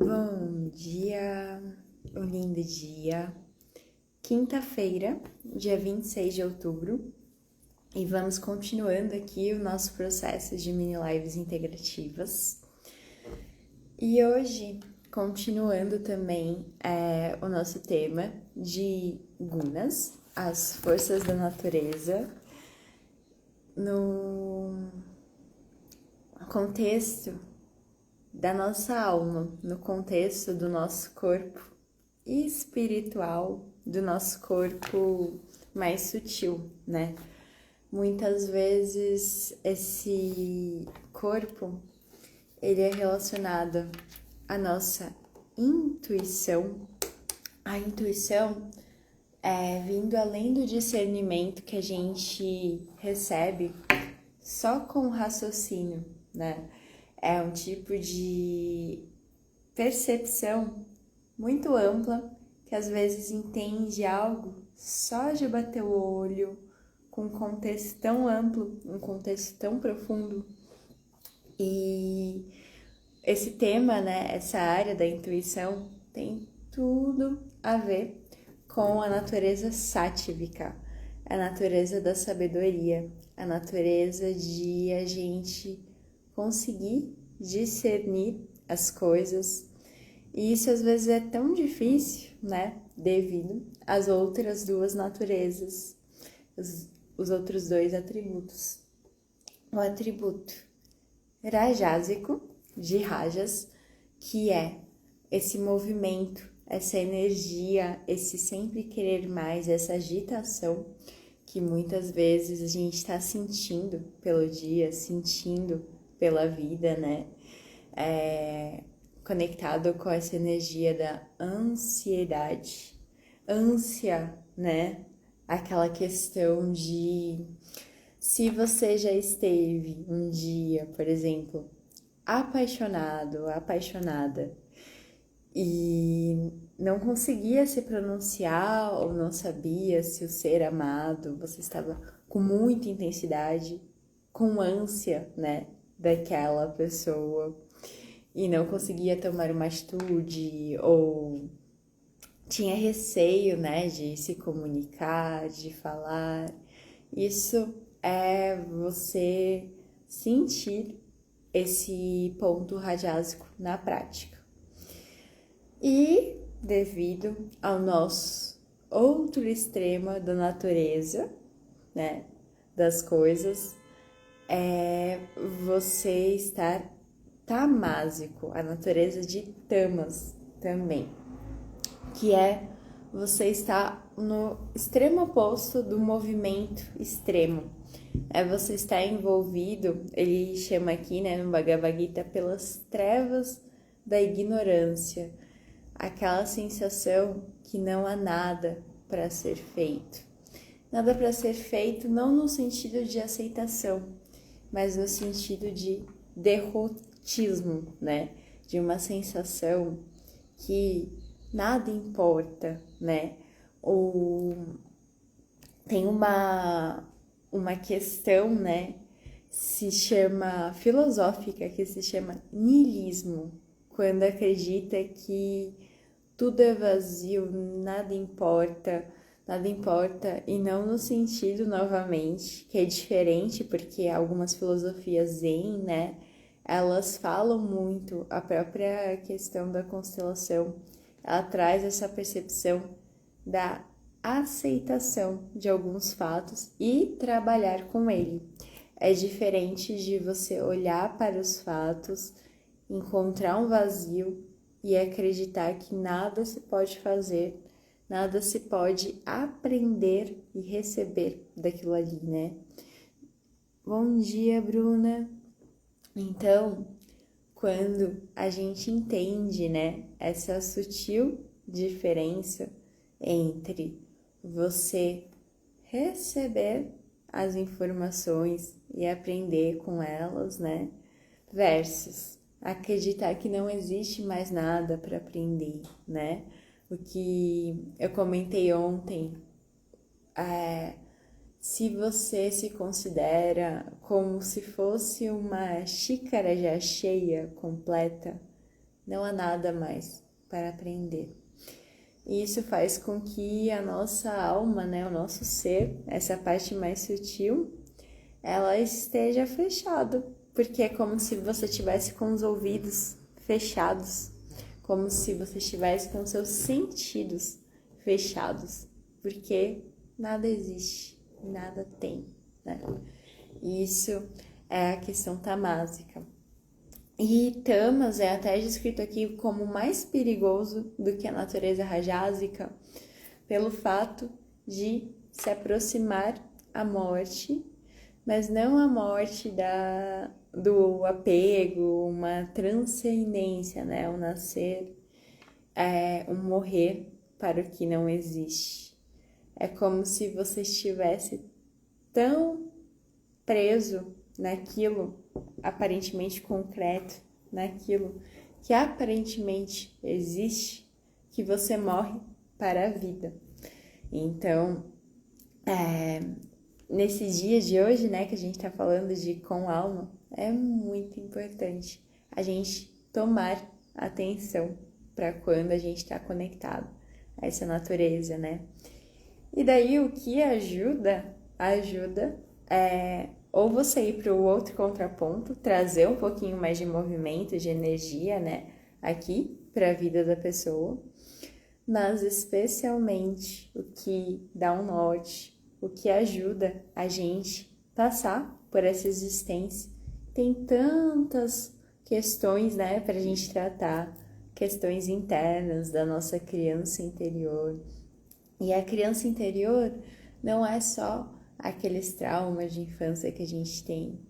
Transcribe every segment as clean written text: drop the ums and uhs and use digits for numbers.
Bom dia, um lindo dia. Quinta-feira, dia 26 de outubro, e vamos continuando aqui o nosso processo de mini lives integrativas. E hoje, continuando também o nosso tema de gunas, as forças da natureza, no contexto da nossa alma, no contexto do nosso corpo espiritual, do nosso corpo mais sutil, né? Muitas vezes esse corpo, ele é relacionado à nossa intuição. A intuição é vindo além do discernimento que a gente recebe só com o raciocínio, né? É um tipo de percepção muito ampla que às vezes entende algo só de bater o olho, com um contexto tão amplo, um contexto tão profundo. E esse tema, né, essa área da intuição tem tudo a ver com a natureza sáttvica, a natureza da sabedoria, a natureza de a gente conseguir discernir as coisas. E isso às vezes é tão difícil, né? Devido às outras duas naturezas, os outros dois atributos. O atributo rajásico, de rajas, que é esse movimento, essa energia, esse sempre querer mais, essa agitação que muitas vezes a gente está sentindo pelo dia, sentindo pela vida, né? Conectado com essa energia da ansiedade. Ânsia, né? Aquela questão de se você já esteve um dia, por exemplo, apaixonado, apaixonada, e não conseguia se pronunciar ou não sabia se o ser amado, você estava com muita intensidade, com ânsia, né, daquela pessoa e não conseguia tomar uma atitude ou tinha receio, né, de se comunicar, de falar. Isso é você sentir esse ponto radiásico na prática. E devido ao nosso outro extremo da natureza, né, das coisas, é você estar tamásico, a natureza de tamas também, que é você estar no extremo oposto do movimento extremo. É você estar envolvido, ele chama aqui, né, no Bhagavad Gita, pelas trevas da ignorância, aquela sensação que não há nada para ser feito. Nada para ser feito não no sentido de aceitação, mas no sentido de derrotismo, né? De uma sensação que nada importa, né? Tem uma questão, né? Se chama filosófica, que se chama niilismo, quando acredita que tudo é vazio, nada importa, e não no sentido, novamente, que é diferente, porque algumas filosofias zen, né, elas falam muito, a própria questão da constelação, ela traz essa percepção da aceitação de alguns fatos e trabalhar com ele. É diferente de você olhar para os fatos, encontrar um vazio e acreditar que nada se pode fazer, nada se pode aprender e receber daquilo ali, né? Bom dia, Bruna! Então, quando a gente entende, né, essa sutil diferença entre você receber as informações e aprender com elas, né, versus acreditar que não existe mais nada para aprender, né? O que eu comentei ontem, se você se considera como se fosse uma xícara já cheia, completa, não há nada mais para aprender. E isso faz com que a nossa alma, né, o nosso ser, essa parte mais sutil, ela esteja fechada, porque é como se você tivesse com os ouvidos fechados, como se você estivesse com seus sentidos fechados, porque nada existe, nada tem, né? Isso é a questão tamásica. E Tamas é até descrito aqui como mais perigoso do que a natureza rajásica, pelo fato de se aproximar à morte, mas não a morte do apego, uma transcendência, né? Um nascer, um morrer para o que não existe. É como se você estivesse tão preso naquilo aparentemente concreto, naquilo que aparentemente existe, que você morre para a vida. Então, nesses dias de hoje, né, que a gente tá falando de com alma, é muito importante a gente tomar atenção para quando a gente está conectado a essa natureza, né? E daí o que ajuda ou você ir para o outro contraponto, trazer um pouquinho mais de movimento, de energia, né, aqui para a vida da pessoa, mas especialmente o que dá um norte, o que ajuda a gente passar por essa existência. Tem tantas questões, né, para a gente tratar, questões internas da nossa criança interior. E a criança interior não é só aqueles traumas de infância que a gente tem,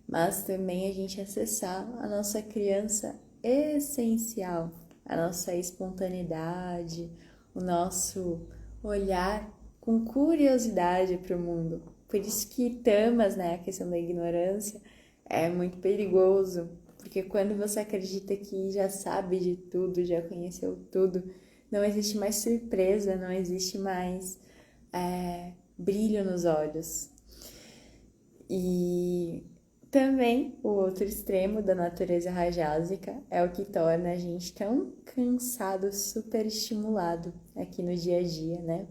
mas também a gente acessar a nossa criança essencial, a nossa espontaneidade, o nosso olhar com curiosidade para o mundo. Por isso que Tamas, né, a questão da ignorância, é muito perigoso, porque quando você acredita que já sabe de tudo, já conheceu tudo, não existe mais surpresa, não existe mais brilho nos olhos. E também o outro extremo da natureza rajásica é o que torna a gente tão cansado, super estimulado aqui no dia a dia, né?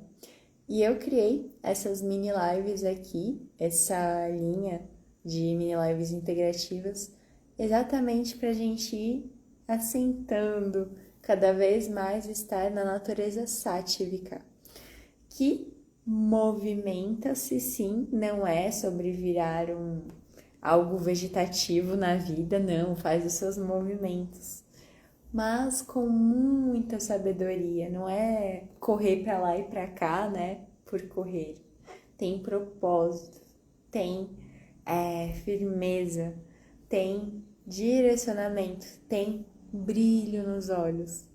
E eu criei essas mini lives aqui, essa linha de mini lives integrativas, exatamente para a gente ir assentando cada vez mais estar na natureza sátívica, que movimenta-se sim, não é sobre virar algo vegetativo na vida, não, faz os seus movimentos, mas com muita sabedoria, não é correr para lá e para cá, né, por correr. Tem propósito, tem firmeza, tem direcionamento, tem brilho nos olhos.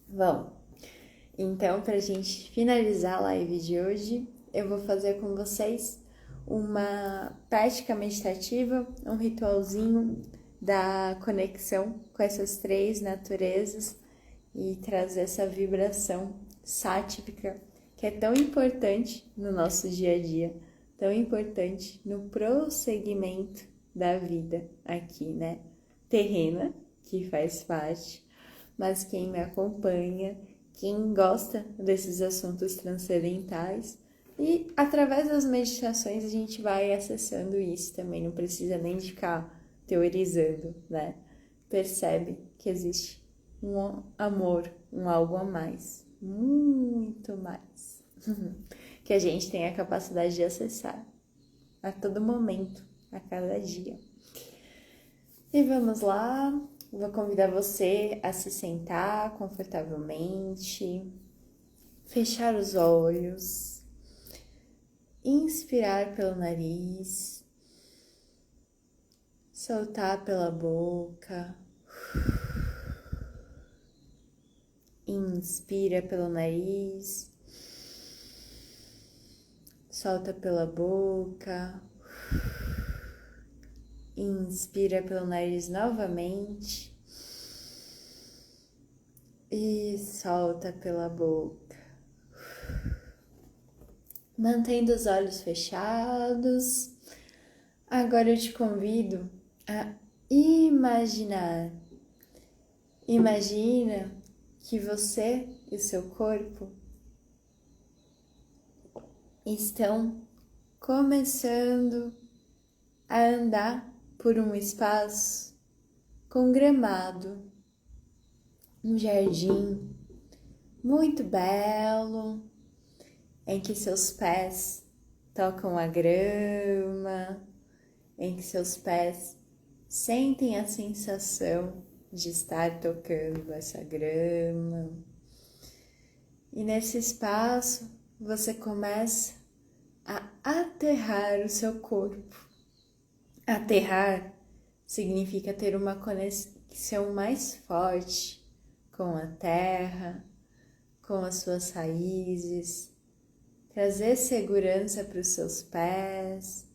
Bom, então, para a gente finalizar a live de hoje, eu vou fazer com vocês uma prática meditativa, um ritualzinho da conexão com essas três naturezas e trazer essa vibração sátrica que é tão importante no nosso dia a dia, tão importante no prosseguimento da vida aqui, né? Terrena, que faz parte, mas quem me acompanha, quem gosta desses assuntos transcendentais, e através das meditações a gente vai acessando isso também, não precisa nem de ficar teorizando, né? Percebe que existe um amor, um algo a mais, muito mais, que a gente tem a capacidade de acessar a todo momento, a cada dia. E vamos lá, vou convidar você a se sentar confortavelmente, fechar os olhos, inspirar pelo nariz, soltar pela boca, inspira pelo nariz, solta pela boca, inspira pelo nariz novamente e solta pela boca. Mantendo os olhos fechados, agora eu te convido a imaginar Imagina que você e o seu corpo estão começando a andar por um espaço com gramado, um jardim muito belo, em que seus pés tocam a grama, em que seus pés sentem a sensação de estar tocando essa grama. E nesse espaço você começa a aterrar o seu corpo. Aterrar significa ter uma conexão mais forte com a terra, com as suas raízes, trazer segurança para os seus pés,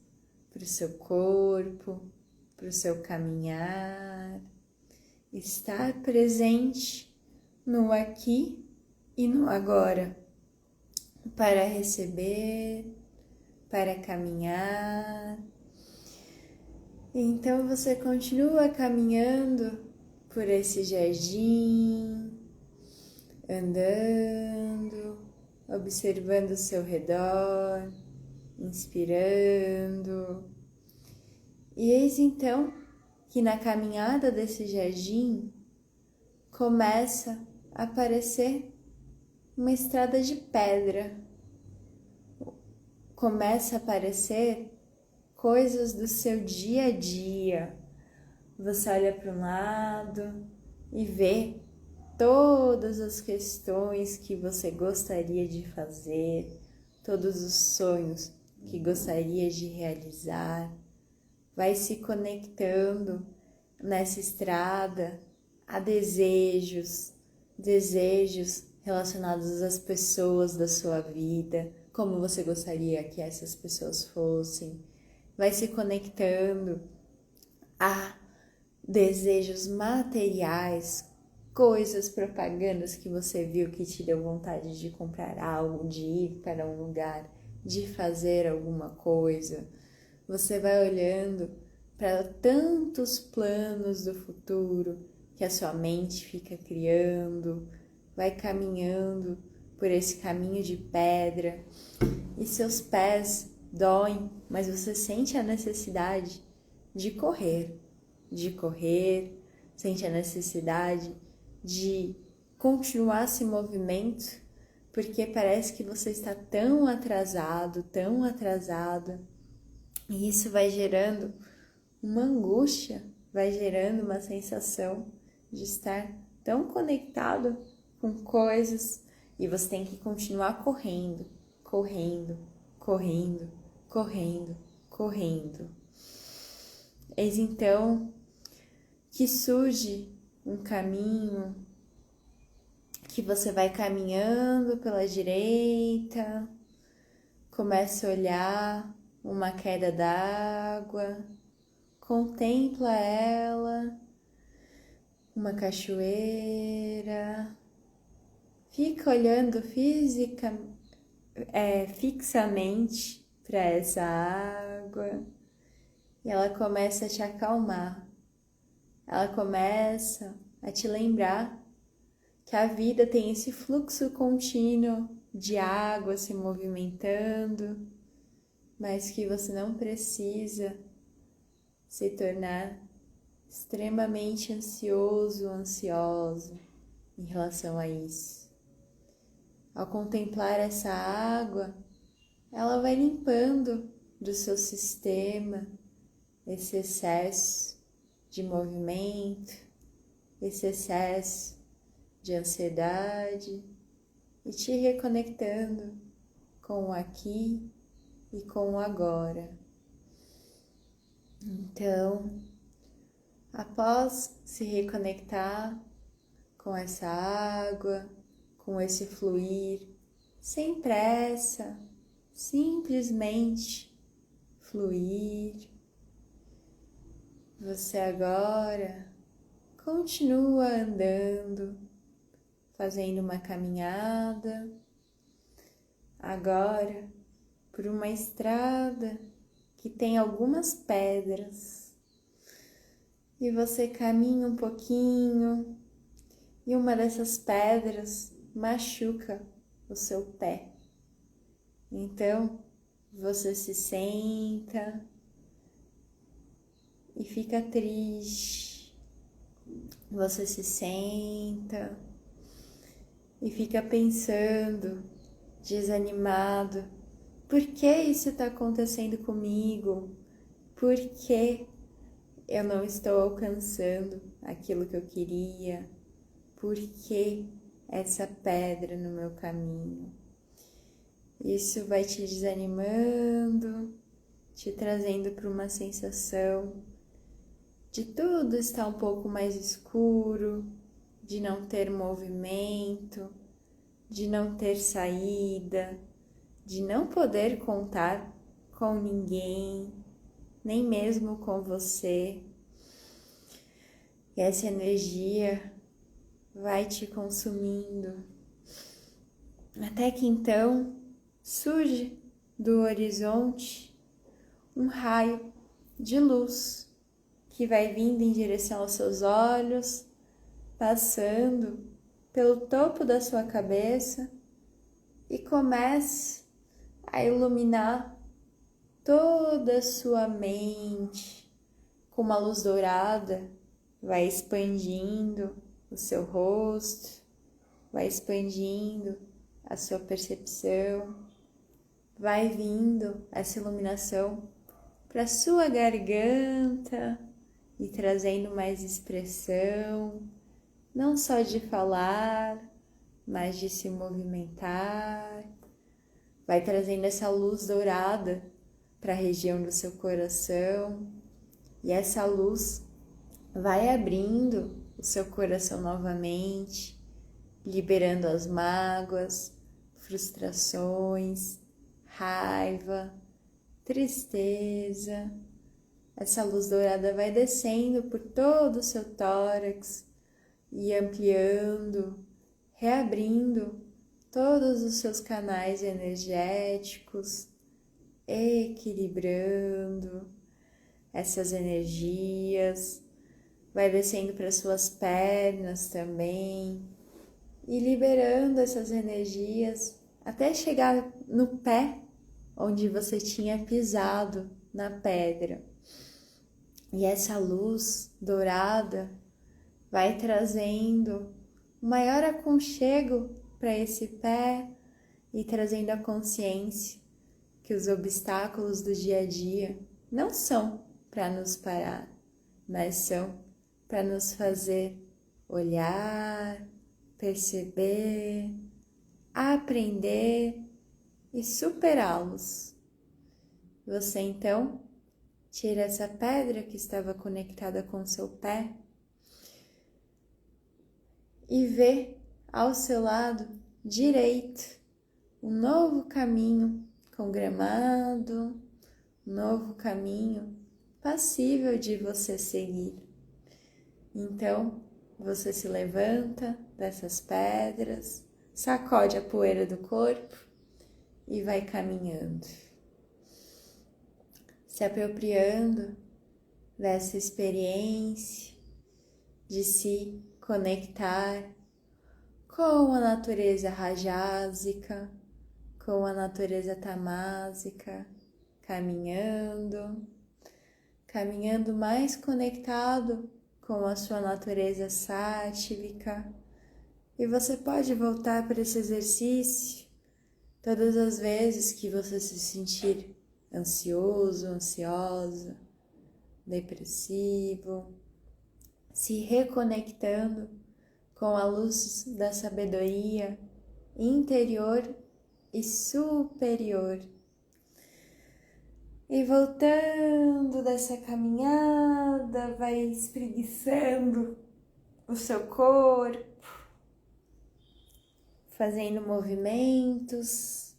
para o seu corpo, para o seu caminhar, estar presente no aqui e no agora, para receber, para caminhar. Então você continua caminhando por esse jardim, andando, observando o seu redor, inspirando. E eis então que na caminhada desse jardim começa a aparecer uma estrada de pedra. Começa a aparecer coisas do seu dia a dia. Você olha para um lado e vê todas as questões que você gostaria de fazer, todos os sonhos que gostaria de realizar. Vai se conectando nessa estrada a desejos relacionados às pessoas da sua vida, como você gostaria que essas pessoas fossem. Vai se conectando a desejos materiais, coisas, propagandas que você viu que te deu vontade de comprar algo, de ir para um lugar, de fazer alguma coisa. Você vai olhando para tantos planos do futuro que a sua mente fica criando, vai caminhando por esse caminho de pedra e seus pés doem, mas você sente a necessidade de correr, sente a necessidade de continuar esse movimento, porque parece que você está tão atrasado, tão atrasada, e isso vai gerando uma angústia, vai gerando uma sensação de estar tão conectado com coisas, e você tem que continuar correndo. Eis então que surge um caminho que você vai caminhando pela direita, começa a olhar uma queda d'água, contempla ela, uma cachoeira, fica olhando fixamente para essa água e ela começa a te acalmar, ela começa a te lembrar que a vida tem esse fluxo contínuo de água se movimentando, mas que você não precisa se tornar extremamente ansioso, ansiosa em relação a isso. Ao contemplar essa água, ela vai limpando do seu sistema esse excesso de movimento, esse excesso de ansiedade e te reconectando com o aqui e com o agora. Então, após se reconectar com essa água, com esse fluir, sem pressa, simplesmente fluir, você agora continua andando, fazendo uma caminhada, agora por uma estrada que tem algumas pedras, e você caminha um pouquinho, e uma dessas pedras machuca o seu pé. Então, você se senta e fica triste. Você se senta e fica pensando, desanimado. Por que isso está acontecendo comigo? Por que eu não estou alcançando aquilo que eu queria? Por que essa pedra no meu caminho? Isso vai te desanimando, te trazendo para uma sensação de tudo estar um pouco mais escuro, de não ter movimento, de não ter saída, de não poder contar com ninguém, nem mesmo com você. E essa energia vai te consumindo, até que então surge do horizonte um raio de luz que vai vindo em direção aos seus olhos, passando pelo topo da sua cabeça e começa a iluminar toda a sua mente com uma luz dourada, vai expandindo o seu rosto, vai expandindo a sua percepção, vai vindo essa iluminação para a sua garganta e trazendo mais expressão, não só de falar, mas de se movimentar. Vai trazendo essa luz dourada para a região do seu coração e essa luz vai abrindo o seu coração novamente, liberando as mágoas, frustrações, raiva, tristeza. Essa luz dourada vai descendo por todo o seu tórax e ampliando, reabrindo todos os seus canais energéticos, equilibrando essas energias, vai descendo para suas pernas também e liberando essas energias até chegar no pé onde você tinha pisado na pedra. E essa luz dourada vai trazendo um maior aconchego para esse pé e trazendo a consciência que os obstáculos do dia a dia não são para nos parar, mas são para nos fazer olhar, perceber, aprender e superá-los. Você então tira essa pedra que estava conectada com seu pé e vê ao seu lado direito um novo caminho com gramado, um novo caminho passível de você seguir. Então, você se levanta dessas pedras, sacode a poeira do corpo e vai caminhando, se apropriando dessa experiência de se conectar com a natureza rajásica, com a natureza tamásica, caminhando mais conectado com a sua natureza sátrica. E você pode voltar para esse exercício todas as vezes que você se sentir ansioso, ansiosa, depressivo, se reconectando com a luz da sabedoria interior e superior. E voltando dessa caminhada, vai espreguiçando o seu corpo, fazendo movimentos,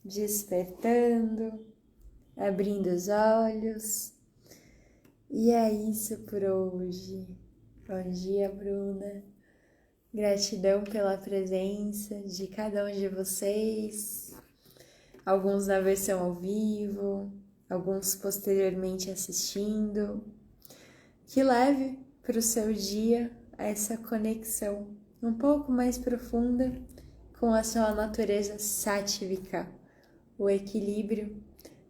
despertando, abrindo os olhos. E é isso por hoje. Bom dia, Bruna. Gratidão pela presença de cada um de vocês. Alguns na versão ao vivo, alguns posteriormente assistindo. Que leve para o seu dia essa conexão um pouco mais profunda com a sua natureza sátvica. O equilíbrio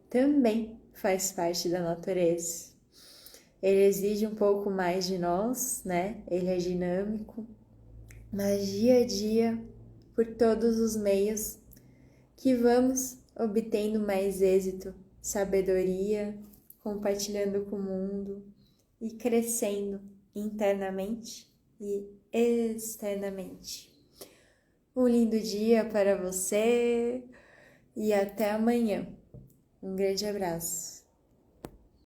também faz parte da natureza. Ele exige um pouco mais de nós, né? Ele é dinâmico, mas dia a dia, por todos os meios, que vamos obtendo mais êxito, sabedoria, compartilhando com o mundo e crescendo internamente e externamente. Um lindo dia para você e até amanhã. Um grande abraço.